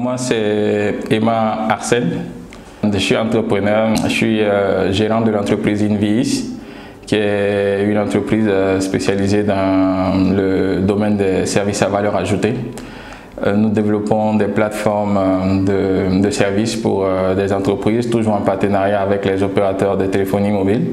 Moi, c'est Emma Arsène. Je suis entrepreneur, je suis gérant de l'entreprise Inviis, qui est une entreprise spécialisée dans le domaine des services à valeur ajoutée. Nous développons des plateformes de services pour des entreprises, toujours en partenariat avec les opérateurs de téléphonie mobile.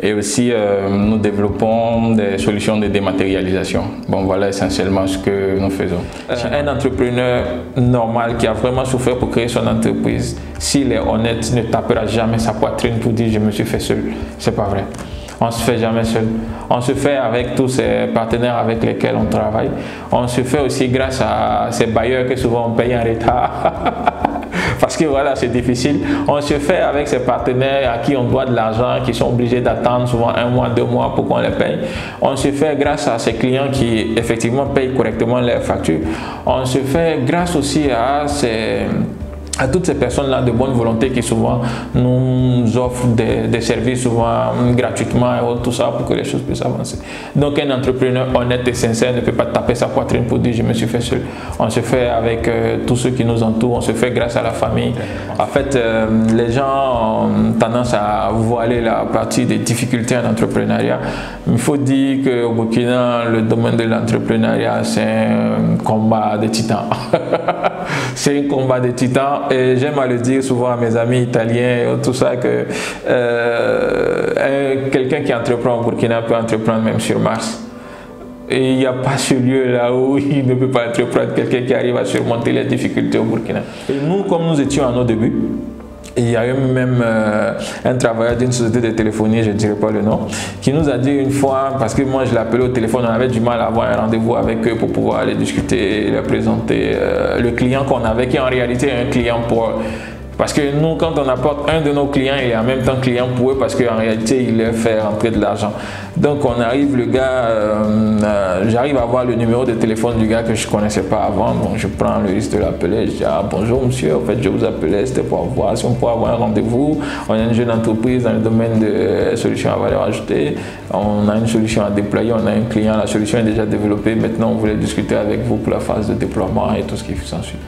Et aussi, nous développons des solutions de dématérialisation. Bon, voilà essentiellement ce que nous faisons. Un entrepreneur normal qui a vraiment souffert pour créer son entreprise, s'il est honnête, ne tapera jamais sa poitrine pour dire « je me suis fait seul ». C'est pas vrai. On ne se fait jamais seul. On se fait avec tous ces partenaires avec lesquels on travaille. On se fait aussi grâce à ces bailleurs que souvent on paye en retard. Parce que voilà, c'est difficile. On se fait avec ces partenaires à qui on doit de l'argent, qui sont obligés d'attendre souvent 1 mois, 2 mois pour qu'on les paye. On se fait grâce à ces clients qui effectivement payent correctement leurs factures. On se fait grâce aussi à toutes ces personnes-là de bonne volonté qui souvent nous offrent des services souvent gratuitement et tout ça pour que les choses puissent avancer. Donc un entrepreneur honnête et sincère ne peut pas taper sa poitrine pour dire je me suis fait seul. On se fait avec tous ceux qui nous entourent, on se fait grâce à la famille. En fait, les gens ont tendance à voiler la partie des difficultés en entrepreneuriat. Il faut dire qu'au Burkina, le domaine de l'entrepreneuriat, c'est un combat de titans. C'est un combat de titans. Et j'aime à le dire souvent à mes amis italiens, tout ça, que quelqu'un qui entreprend au Burkina peut entreprendre même sur Mars. Et il n'y a pas ce lieu là où il ne peut pas entreprendre, quelqu'un qui arrive à surmonter les difficultés au Burkina. Et nous, comme nous étions à nos débuts, il y a eu même un travailleur d'une société de téléphonie, je ne dirais pas le nom, qui nous a dit une fois, parce que moi je l'appelais au téléphone, on avait du mal à avoir un rendez-vous avec eux pour pouvoir aller discuter et leur présenter le client qu'on avait, qui en réalité est un client pour eux. Parce que nous, quand on apporte un de nos clients, il est en même temps client pour eux parce qu'en réalité, il leur fait rentrer de l'argent. Donc on arrive, le gars, j'arrive à avoir le numéro de téléphone du gars que je ne connaissais pas avant. Donc je prends le risque de l'appeler. Je dis bonjour monsieur, en fait je vous appelais, c'était pour voir si on peut avoir un rendez-vous. On est une jeune entreprise dans le domaine de solutions à valeur ajoutée. On a une solution à déployer, on a un client, la solution est déjà développée. Maintenant on voulait discuter avec vous pour la phase de déploiement et tout ce qui s'ensuit.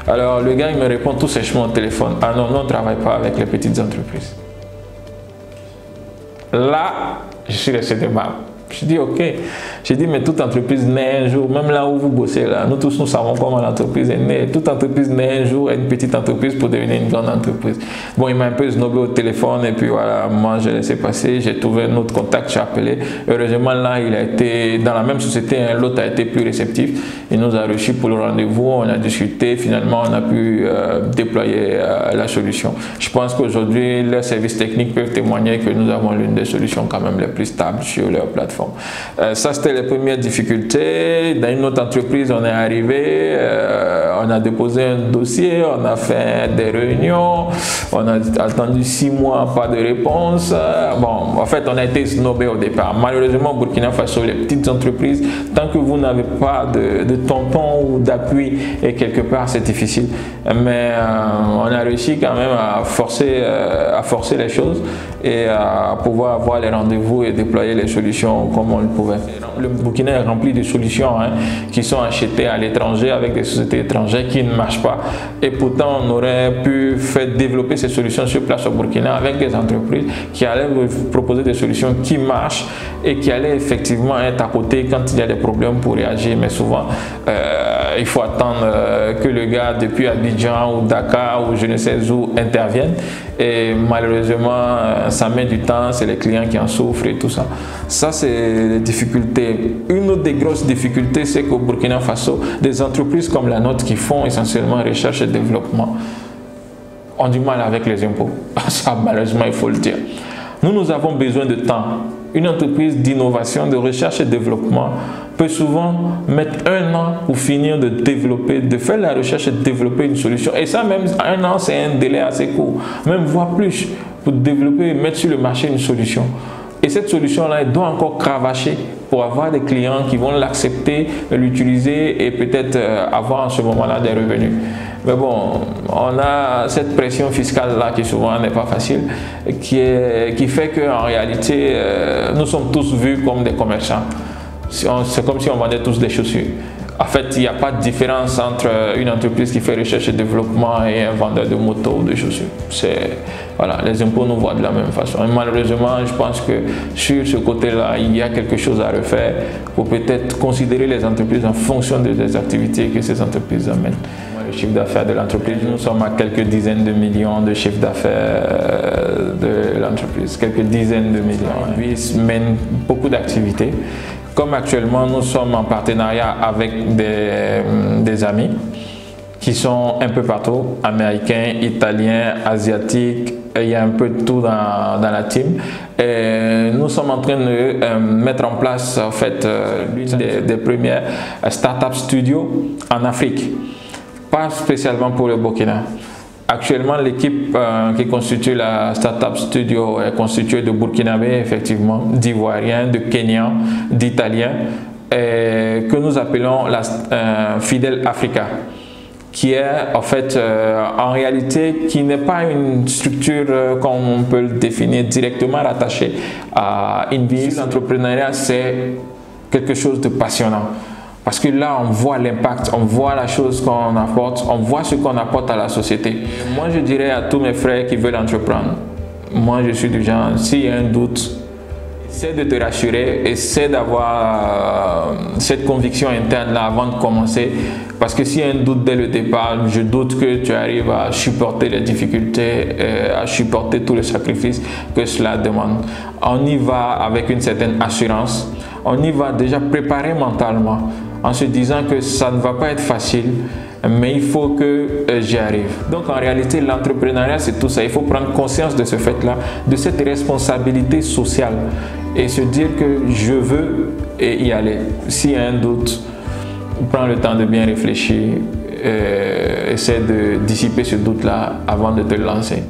Alors le gars il me répond tout sèchement au téléphone, ah non, nous on ne travaille pas avec les petites entreprises. Là, je suis resté de mal. Je dis ok, je dis mais toute entreprise naît un jour, même là où vous bossez là, nous tous nous savons comment l'entreprise est née. Toute entreprise naît un jour, une petite entreprise pour devenir une grande entreprise. Bon, il m'a un peu snobé au téléphone et puis voilà, moi j'ai laissé passer, j'ai trouvé un autre contact, j'ai appelé. Heureusement là, il a été dans la même société, l'autre a été plus réceptif. Il nous a reçus pour le rendez-vous, on a discuté, finalement on a pu déployer la solution. Je pense qu'aujourd'hui, leurs services techniques peuvent témoigner que nous avons l'une des solutions quand même les plus stables sur leur plateforme. Ça c'était les premières difficultés. Dans une autre entreprise on est arrivé, on a déposé un dossier, on a fait des réunions, on a attendu 6 mois, pas de réponse. Bon, en fait on a été snobé au départ. Malheureusement au Burkina Faso, les petites entreprises, tant que vous n'avez pas de tonton ou d'appui, et quelque part c'est difficile. Mais on a réussi quand même à forcer les choses et à pouvoir avoir les rendez-vous et déployer les solutions comme on le pouvait. Le Burkina est rempli de solutions qui sont achetées à l'étranger avec des sociétés étrangères qui ne marchent pas. Et pourtant, on aurait pu faire développer ces solutions sur place au Burkina avec des entreprises qui allaient vous proposer des solutions qui marchent et qui allaient effectivement être à côté quand il y a des problèmes pour réagir. Mais souvent, il faut attendre que le gars depuis Abidjan ou Dakar ou je ne sais où intervienne. Et malheureusement, ça met du temps, c'est les clients qui en souffrent et tout ça. Ça, c'est les difficultés. Une autre des grosses difficultés, c'est qu'au Burkina Faso, des entreprises comme la nôtre qui font essentiellement recherche et développement ont du mal avec les impôts. Ça, malheureusement, il faut le dire. Nous avons besoin de temps. Une entreprise d'innovation, de recherche et développement peut souvent mettre 1 an pour finir de développer, de faire la recherche et de développer une solution. Et ça, même 1 an, c'est un délai assez court. Même voire plus, pour développer et mettre sur le marché une solution. Et cette solution-là, elle doit encore cravacher pour avoir des clients qui vont l'accepter, l'utiliser et peut-être avoir en ce moment-là des revenus. Mais bon, on a cette pression fiscale-là qui souvent n'est pas facile, qui fait qu'en réalité, nous sommes tous vus comme des commerçants. C'est comme si on vendait tous des chaussures. En fait, il n'y a pas de différence entre une entreprise qui fait recherche et développement et un vendeur de motos ou de chaussures. Voilà, les impôts nous voient de la même façon. Et malheureusement, je pense que sur ce côté-là, il y a quelque chose à refaire pour peut-être considérer les entreprises en fonction des activités que ces entreprises amènent. Le chiffre d'affaires de l'entreprise, nous sommes à quelques dizaines de millions de chiffre d'affaires de l'entreprise, quelques dizaines de millions. Ils mènent beaucoup d'activités. Comme actuellement, nous sommes en partenariat avec des amis qui sont un peu partout, américains, italiens, asiatiques, il y a un peu de tout dans la team. Et nous sommes en train de mettre en place en fait, l'une des premières startup studios en Afrique, pas spécialement pour le Burkina. Actuellement, l'équipe qui constitue la Startup Studio est constituée de Burkinabés, effectivement, d'Ivoiriens, de Kenyans, d'Italiens, que nous appelons la Fidel Africa, qui est en fait, en réalité, qui n'est pas une structure comme on peut le définir directement rattachée à Invis. L'entrepreneuriat, c'est quelque chose de passionnant. Parce que là, on voit l'impact, on voit la chose qu'on apporte, on voit ce qu'on apporte à la société. Moi, je dirais à tous mes frères qui veulent entreprendre, moi, je suis du genre, s'il y a un doute, essaie de te rassurer, essaie d'avoir cette conviction interne là avant de commencer. Parce que s'il y a un doute dès le départ, je doute que tu arrives à supporter les difficultés, à supporter tous les sacrifices que cela demande. On y va avec une certaine assurance, on y va déjà préparé mentalement, en se disant que ça ne va pas être facile, mais il faut que j'y arrive. Donc en réalité, l'entrepreneuriat, c'est tout ça. Il faut prendre conscience de ce fait-là, de cette responsabilité sociale et se dire que je veux y aller. S'il y a un doute, prends le temps de bien réfléchir, essaie de dissiper ce doute-là avant de te lancer.